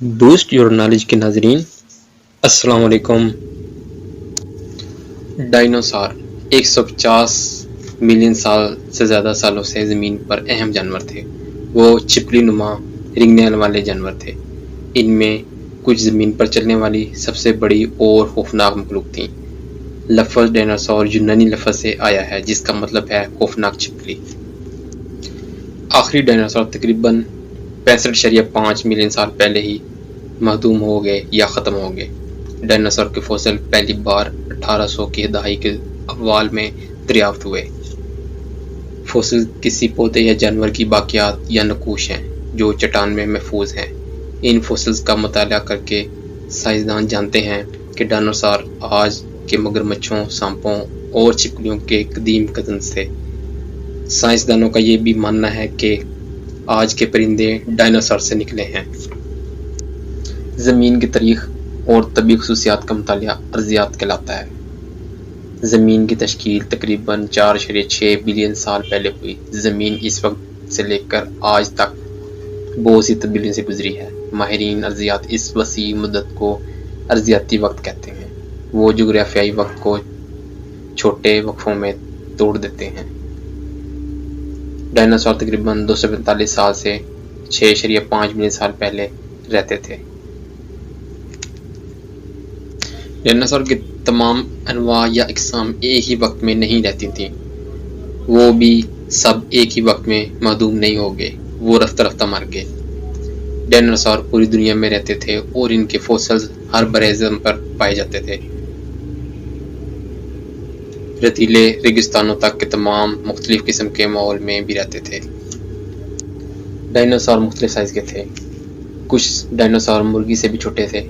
Boost your knowledge के नाजरीन, अस्सलाम वालेकुम। डायनासोर 150 मिलियन साल से ज़्यादा सालों से ज़मीन पर अहम जानवर थे। वो छिपकली नुमा रेंगने वाले जानवर थे। इनमें कुछ ज़मीन पर चलने वाली सबसे बड़ी और खौफनाक मखलूक थीं। लफ्ज़ डायनासोर यूनानी लफ्ज़ से आया है जिसका मतलब है खौफनाक छिपकली। आखिरी डायनासोर तकरीबन 65.5 मिलियन साल पहले ही महदूम हो गए या ख़त्म हो गए। डायनासोर के फॉसिल पहली बार 1800 की दहाई के अव्वाल में दरियाफ्त हुए। फॉसिल किसी पौधे या जानवर की बाकियात या नकूश हैं जो चट्टान में महफूज हैं। इन फॉसिल्स का मुताला करके साइंसदान जानते हैं कि डायनासोर आज के मगरमच्छों, सांपों और छिपकलियों के कदीम कज़न्स थे। साइंसदानों का ये भी मानना है कि आज के परिंदे डायनासोर से निकले हैं। ज़मीन की तारीख और तबी खसूसियात का मुतालिया अर्ज़ियात कहलाता है। ज़मीन की तश्कील तकरीबन 4.6 बिलियन साल पहले हुई। ज़मीन इस वक्त से लेकर आज तक बहुत सी तब्दीलियों से गुजरी है। माहिरीन अर्ज़ियात इस वसी मुद्दत को अर्ज़ियाती वक्त कहते हैं। वो जुग़राफ़ियाई वक्त को छोटे वक्फ़ों में तोड़ देते हैं। डायनासोर तकरीबन 245 साल से 6.5 मिलियन साल पहले रहते थे। डायनासोर की तमाम अनवा या इक़साम एक ही वक्त में नहीं रहती थीं। वो भी सब एक ही वक्त में महदूम नहीं हो गए, वो रफ्ता रफ्ता मर गए। डायनासोर पूरी दुनिया में रहते थे और इनके फॉसिल्स हर बरेज़म पर पाए जाते थे। रेतीले रेगिस्तानों तक के तमाम मुख्तलिफ किस्म के माहौल में भी रहते थे। डायनासोर मुख्तलिफ साइज़ के थे। कुछ डायनासोर मुर्गी से भी छोटे थे।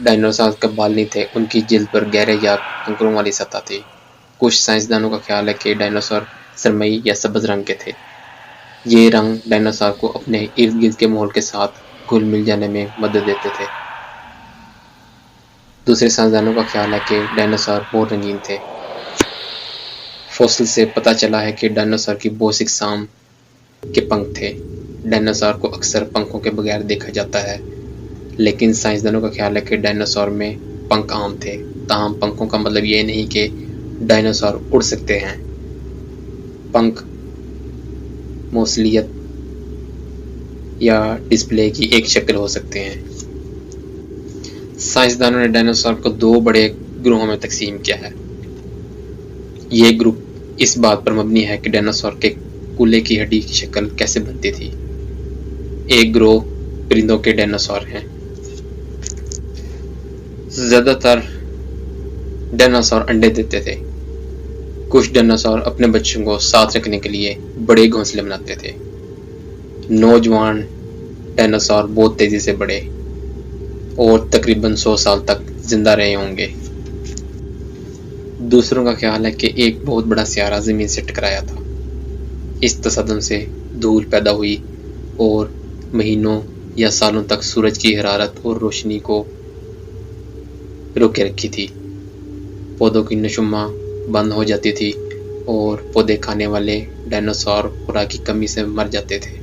डायनासोर के बाल नहीं थे, उनकी जिल्द पर गहरे या कंकरों वाली सतह थी। कुछ साइंसदानों का ख्याल है कि डायनासोर सरमई या सब्ज़ रंग के थे। ये रंग डायनासोर को अपने इर्द गिर्द के माहौल के साथ घुल मिल जाने में मदद देते थे। दूसरे साइंसदानों का ख्याल है कि डायनासोर बहुत रंगीन थे। फॉसिल से पता चला है कि डायनासोर की बहुत सी अक़साम के पंख थे। डायनासोर को अक्सर पंखों के बगैर देखा जाता है, लेकिन साइंसदानों का ख्याल है कि डायनासोर में पंख आम थे। ताहम पंखों का मतलब ये नहीं कि डायनासोर उड़ सकते हैं। पंख मौसलियत या डिस्प्ले की एक शक्ल हो सकते हैं। साइंसदानों ने डायनासोर को दो बड़े ग्रोहों में तकसीम किया है। ये ग्रुप इस बात पर मबनी है कि डायनासोर के कूल्हे की हड्डी की शक्ल कैसे बनती थी। एक ग्रोह परिंदों के डायनासोर हैं। ज़्यादातर डायनासोर अंडे देते थे। कुछ डायनासोर अपने बच्चों को साथ रखने के लिए बड़े घोंसले बनाते थे। नौजवान डायनासोर बहुत तेज़ी से बढ़े और तकरीबन 100 साल तक जिंदा रहे होंगे। दूसरों का ख्याल है कि एक बहुत बड़ा सियारा ज़मीन से टकराया था। इस तसद्दुम से धूल पैदा हुई और महीनों या सालों तक सूरज की हरारत और रोशनी को रोके रखी थी। पौधों की नशुमा बंद हो जाती थी और पौधे खाने वाले डायनासोर खुराक की कमी से मर जाते थे।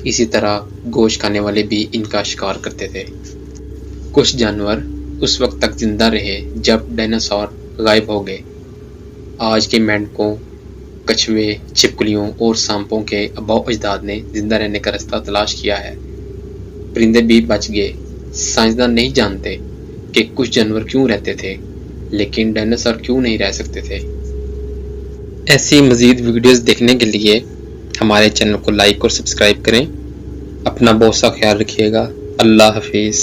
इसी तरह गोश्त खाने वाले भी इनका शिकार करते थे। कुछ जानवर उस वक्त तक जिंदा रहे जब डायनासोर गायब हो गए। आज के मेंढकों, कछुए, छिपकलियों और सांपों के आबाओ अजदाद ने जिंदा रहने का रास्ता तलाश किया है। परिंदे भी बच गए। साइंसदान नहीं जानते कि कुछ जानवर क्यों रहते थे, लेकिन डायनासोर क्यों नहीं रह सकते थे। ऐसी मज़ीद वीडियोस देखने के लिए हमारे चैनल को लाइक और सब्सक्राइब करें। अपना बहुत सा ख्याल रखिएगा। अल्लाह हाफिज़।